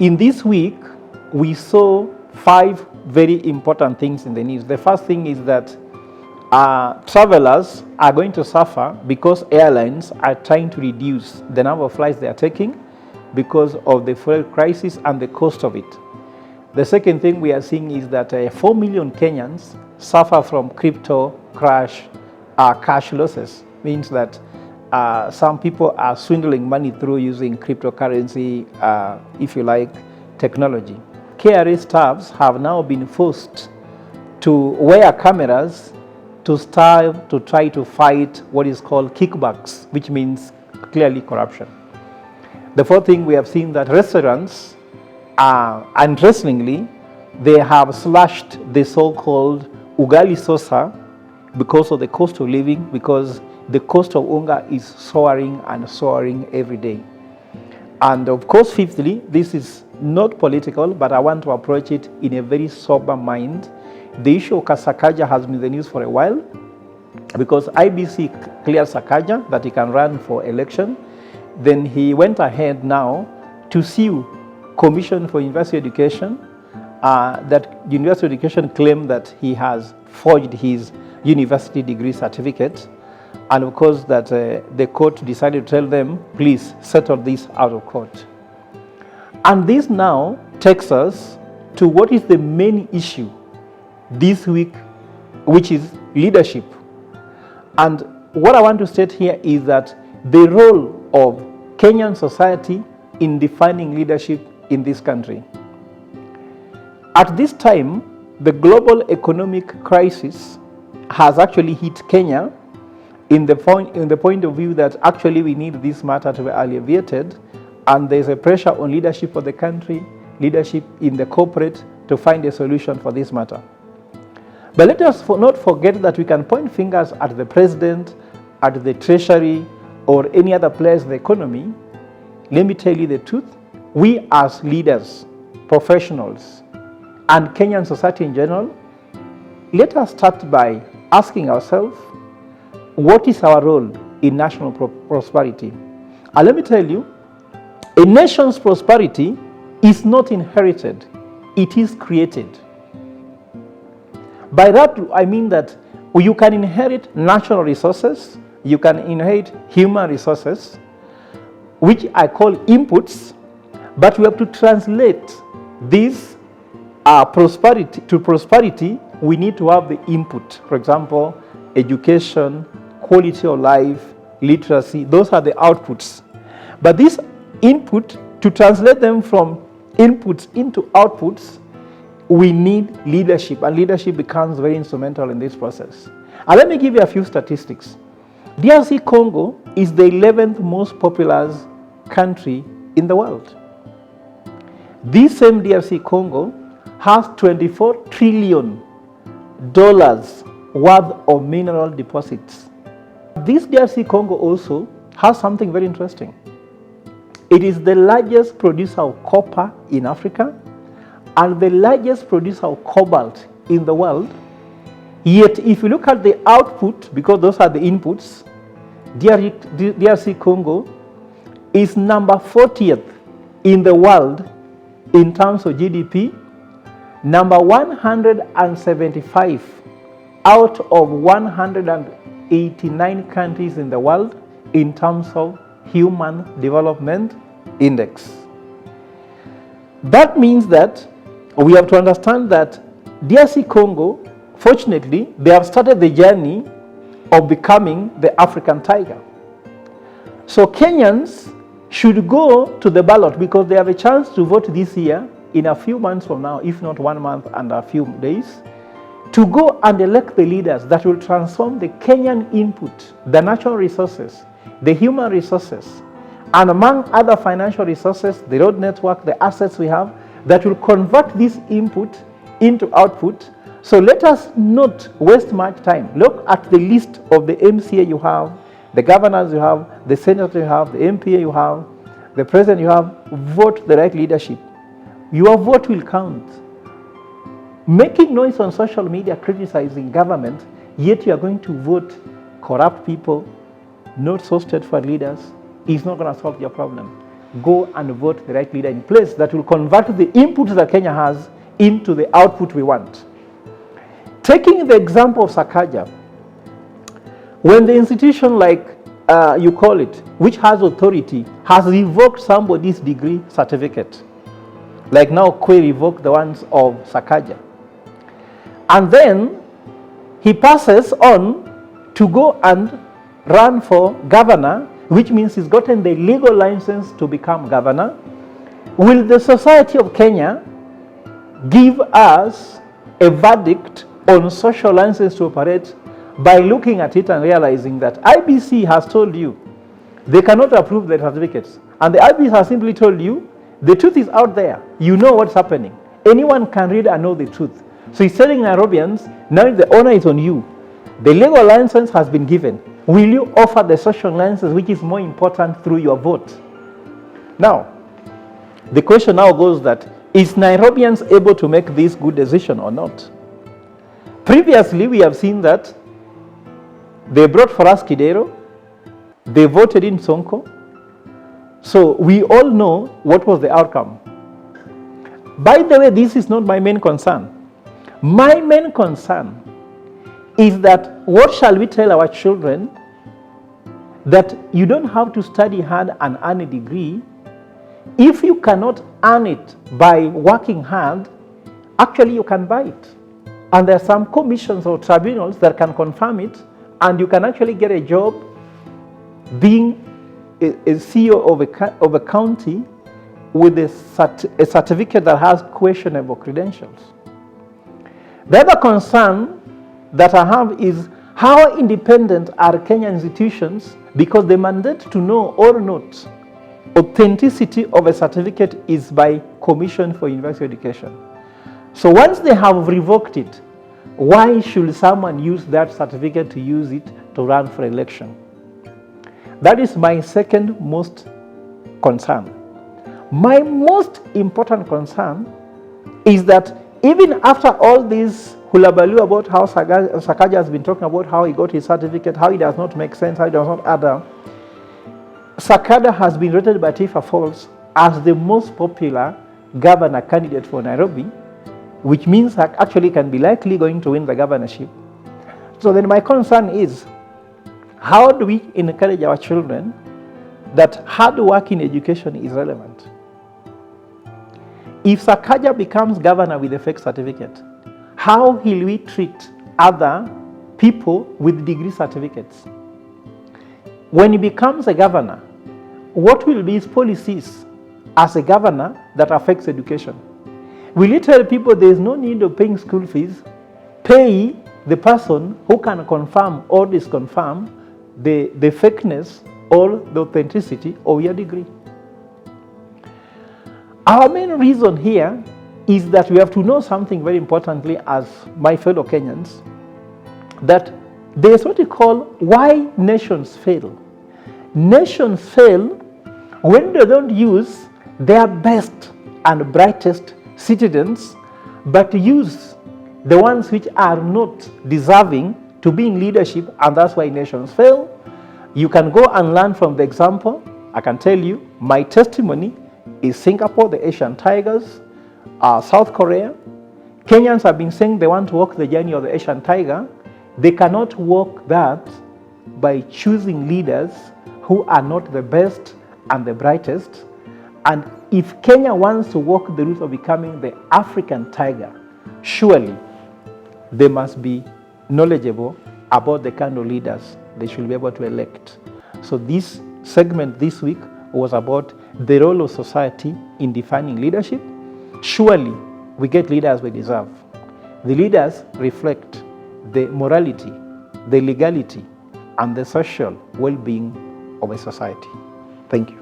In this week, we saw 5 very important things in the news. The first thing is that travelers are going to suffer because airlines are trying to reduce the number of flights they are taking because of the fuel crisis and the cost of it. The second thing we are seeing is that 4 million Kenyans suffer from crypto cash losses. Means that some people are swindling money through using cryptocurrency, if you like, technology. KRA staffs have now been forced to wear cameras to try to fight what is called kickbacks, which means clearly corruption. The fourth thing, we have seen that restaurants, interestingly, they have slashed the so-called ugali sosa because of the cost of living, because the cost of unga is soaring and soaring every day. And of course, fifthly, this is not political, but I want to approach it in a very sober mind. The issue of Sakaja has been in the news for a while because IBC cleared Sakaja that he can run for election. Then he went ahead now to sue Commission for University Education, that University Education claimed that he has forged his university degree certificate. And of course that the court decided to tell them, please settle this out of court. And this now takes us to what is the main issue this week, which is leadership. And what I want to state here is that the role of Kenyan society in defining leadership in this country. At this time, the global economic crisis has actually hit Kenya in the point of view that actually we need this matter to be alleviated, and there's a pressure on leadership of the country, leadership in the corporate to find a solution for this matter. But let us not forget that we can point fingers at the president, at the treasury, or any other players in the economy. Let me tell you the truth. We as leaders, professionals, and Kenyan society in general, let us start by asking ourselves, what is our role in national prosperity? And let me tell you, a nation's prosperity is not inherited, it is created. By that, I mean that you can inherit natural resources, you can inherit human resources, which I call inputs, but we have to translate these prosperity to prosperity. We need to have the input. For example, education, quality of life, literacy, those are the outputs. But this input, to translate them from inputs into outputs, we need leadership, and leadership becomes very instrumental in this process. And let me give you a few statistics. DRC Congo is the 11th most populous country in the world. This same DRC Congo has $24 trillion worth of mineral deposits. This DRC Congo also has something very interesting. It is the largest producer of copper in Africa and the largest producer of cobalt in the world. Yet, if you look at the output, because those are the inputs, DRC Congo is number 40th in the world in terms of GDP, number 175 out of 189 countries in the world in terms of Human Development Index. That means that we have to understand that DRC Congo, fortunately, they have started the journey of becoming the African tiger. So Kenyans should go to the ballot because they have a chance to vote this year in a few months from now, if not 1 month and a few days, to go and elect the leaders that will transform the Kenyan input, the natural resources, the human resources, and among other financial resources, the road network, the assets we have, that will convert this input into output. So let us not waste much time. Look at the list of the MCA you have, the governors you have, the senator you have, the MPA you have, the president you have. Vote the right leadership. Your vote will count. Making noise on social media criticizing government, yet you are going to vote corrupt people, not so straightforward leaders, is not going to solve your problem. go and vote the right leader in place that will convert the inputs that Kenya has into the output we want. Taking the example of Sakaja, when the institution like you call it, which has authority, has revoked somebody's degree certificate, like now Kwe revoked the ones of Sakaja, and then he passes on to go and run for governor, which means he's gotten the legal license to become governor. Will the society of Kenya give us a verdict on social license to operate by looking at it and realizing that IBC has told you they cannot approve the certificates, and the IBC has simply told you the truth is out there, you know what's happening, anyone can read and know the truth. So he's telling Nairobians, now the honor is on you, the legal license has been given, will you offer the social license, which is more important, through your vote? Now the question now goes that, is Nairobians able to make this good decision or not? Previously we have seen that they brought for us Kidero, they voted in Sonko, so we all know what was the outcome. By the way, this is not my main concern. My main concern is that what shall we tell our children, that you don't have to study hard and earn a degree. If you cannot earn it by working hard, actually you can buy it. And there are some commissions or tribunals that can confirm it, and you can actually get a job being a CEO of a county with a certificate that has questionable credentials. The other concern that I have is, how independent are Kenyan institutions, because the mandate to know or not authenticity of a certificate is by Commission for University Education. So once they have revoked it, why should someone use that certificate to use it to run for election? That is my second most concern. My most important concern is that even after all this hullabaloo about how Sakaja has been talking about how he got his certificate, how it does not make sense, how it does not add up, Sakaja has been rated by Tifa Falls as the most popular governor candidate for Nairobi, which means that actually can be likely going to win the governorship. So then my concern is, how do we encourage our children that hard work in education is relevant? If Sakaja becomes governor with a fake certificate, how will we treat other people with degree certificates? When he becomes a governor, what will be his policies as a governor that affects education? Will he tell people there is no need of paying school fees, pay the person who can confirm or disconfirm the fakeness or the authenticity of your degree? Our main reason here is that we have to know something very importantly as my fellow Kenyans, that there is what we call why nations fail. Nations fail when they don't use their best and brightest citizens, but use the ones which are not deserving to be in leadership, and that's why nations fail. You can go and learn from the example. I can tell you, my testimony is Singapore, the Asian Tigers, South Korea. Kenyans have been saying they want to walk the journey of the Asian Tiger. They cannot walk that by choosing leaders who are not the best and the brightest. And if Kenya wants to walk the route of becoming the African tiger, surely they must be knowledgeable about the kind of leaders they should be able to elect. So this segment this week was about the role of society in defining leadership. Surely we get leaders we deserve. The leaders reflect the morality, the legality, and the social well-being of a society. Thank you.